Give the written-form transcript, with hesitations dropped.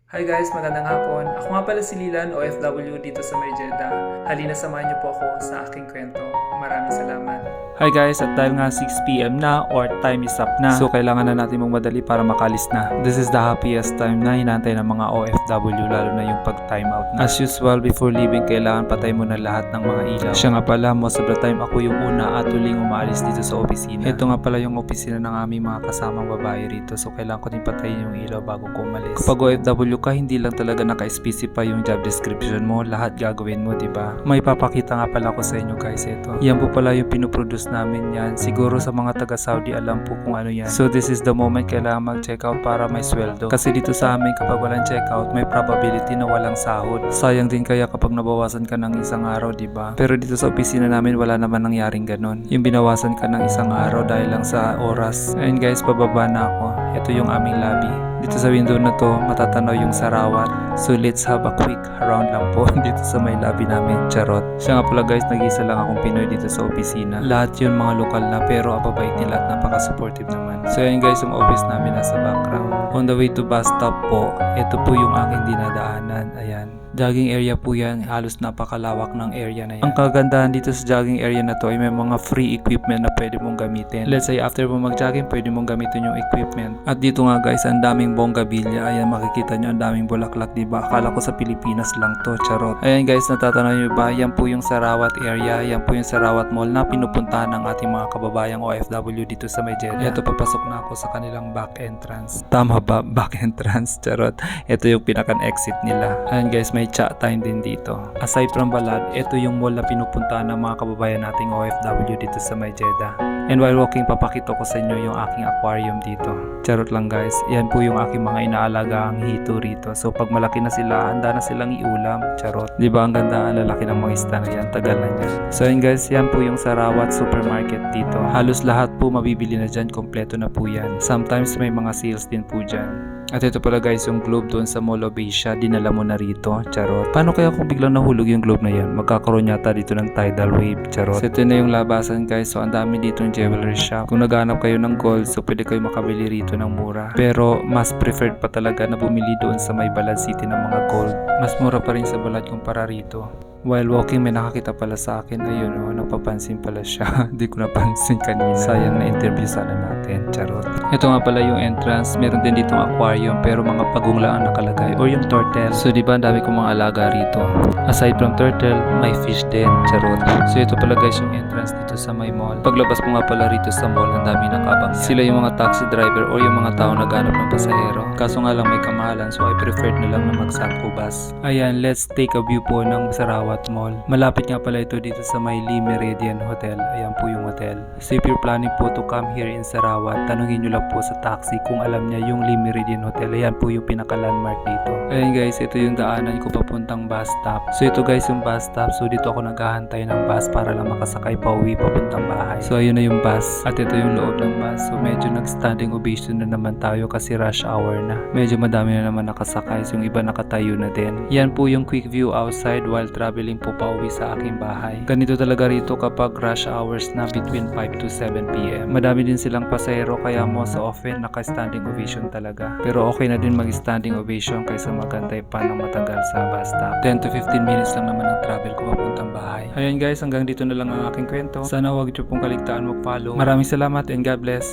Hi guys, magandang hapon. Ako nga pala si Lilan, OFW dito sa May Jeddah. Halina samahan niyo po ako sa aking kwento. Maraming salamat. Hi guys, at dahil nga 6 PM na or time is up na, so kailangan na natin magmadali para makalis na. This is the happiest time na hinantay ng mga OFW, lalo na yung pag-time out na. As usual, before leaving, kailangan patay mo na lahat ng mga ilaw. Siya nga pala, most of the time ako yung una at huling umaalis dito sa opisina. Ito nga pala yung opisina ng aming mga kasamang babae rito, so kailangan ko din patayin yung ilaw bago ko umalis. Kapag OFW ka, hindi lang talaga naka-specify yung job description mo, lahat gagawin mo, diba? May papakita nga pala ko sa inyo guys, ito. Yan po pala yung pinuproduce namin yan. Siguro sa mga taga Saudi alam po kung ano yan. So this is the moment kailangan mag-check out para may sweldo. Kasi dito sa amin kapag walang check out, may probability na walang sahod. Sayang din kaya kapag nabawasan ka ng isang araw, diba? Pero dito sa opisina namin wala naman nangyaring ganun. Yung binawasan ka ng isang araw dahil lang sa oras. Ayun guys, pababa na ako. Ito yung aming lobby. Dito sa window na to, matatanaw yung Sarawat. So let's have a quick round lang po dito sa may lobby namin. Charot. Siya nga pala guys, nag-isa lang akong Pinoy dito sa opisina. Lahat yun mga lokal na pero ababait nila at napaka-supportive naman. So yun guys, yung office namin nasa background. On the way to bus stop po, ito po yung aking dinadaanan. Ayan. Jogging area po yan, halos napakalawak ng area na yan. Ang kagandahan dito sa jogging area na to ay may mga free equipment na pwede mong gamitin. Let's say after mo mag-jogging, pwede mong gamitin yung equipment. At dito nga guys, ang daming bonggabilya. Ayan, makikita nyo ang daming bulaklak, diba? Akala ko sa Pilipinas lang to, charot. Ayan guys, natatanaw nyo ba? Yan po yung Sarawat area. Yan po yung Sarawat Mall na pinupuntahan ng ating mga kababayang OFW dito sa May Jeddah. Ito, papasok na ako sa kanilang back entrance. Tama ba? Back entrance, charot. Ito yung pinakan-exit nila. Ayan guys, may chat time din dito. Aside from Balad, ito yung mall na pinupuntahan ng mga kababayan nating OFW dito sa May Jeddah. And while walking, papakita ko sa inyo yung aking aquarium dito. Charot lang guys, yan po yung aking mga inaalagang hito rito. So pag malaki na sila, handa na silang iulam. Charot. Diba ang ganda ang lalaki ng mga isda na yan, tagal na yan. So yun guys, yan po yung Sarawat Supermarket dito. Halos lahat po mabibili na dyan, kompleto na po yan. Sometimes may mga sales din po dyan. At ito pala guys, yung globe doon sa Mall of Asia, dinala mo na rito, charot. Paano kaya kung biglang nahulog yung globe na yan? Magkakaroon yata dito ng tidal wave, charot. So ito na yung labasan guys, so ang dami dito ng jewelry shop. Kung naghanap kayo ng gold, so pwede kayo makabili rito ng mura. Pero mas preferred pa talaga na bumili doon sa may Balad City ng mga gold. Mas mura pa rin sa Balad kumpara rito. While walking, may nakakita pala sa akin. Ayun o, napapansin pala siya. Di ko napansin kanina. Sayang na interview sana natin. Charot. Ito nga pala yung entrance. Meron din ditong aquarium pero mga pagong lang ang nakalagay. Or yung turtle. So diba ang dami kong mga alaga rito. Aside from turtle, may fish din. Charot. So ito pala guys yung entrance dito sa may mall. Paglabas mo nga pala rito sa mall, ang dami nakabang. Sila yung mga taxi driver or yung mga tao naghanap ng pasahero. Kaso nga lang may kamahalan, so I preferred na lang na mag-Samco bus. Ayan, let's take a view po ng Sarawat Mall. Malapit nga pala ito dito sa may Lee Meridian Hotel. Ayan po yung hotel. So if you're planning po to come here in Sarawat, tanungin nyo lang po sa taxi kung alam niya yung Lee Meridian Hotel. Ayan po yung pinaka-landmark dito. Ayan guys, ito yung daanan ko papuntang bus stop. So ito guys yung bus stop. So dito ako naghahantay ng bus para lang makasakay pa uwi papuntang bahay. So ayun na yung bus. At ito yung loob ng bus. So medyo nag-standing ovation na naman tayo kasi rush hour na. Medyo madami na naman nakasakay. So yung iba nakatayo na din. Yan po yung quick view outside while traveling po pauwi sa aking bahay. Ganito talaga rito kapag rush hours na between 5 to 7 PM. Madami din silang pasahero kaya most often naka-standing ovation talaga. Pero okay na din mag-standing ovation kaysa magantay pa ng matagal sa bus stop. 10 to 15 minutes lang naman ang travel ko papuntang bahay. Ayan guys, hanggang dito na lang ang aking kwento. Sana huwag niyo pong kaligtaan mag-follow. Maraming salamat and God bless.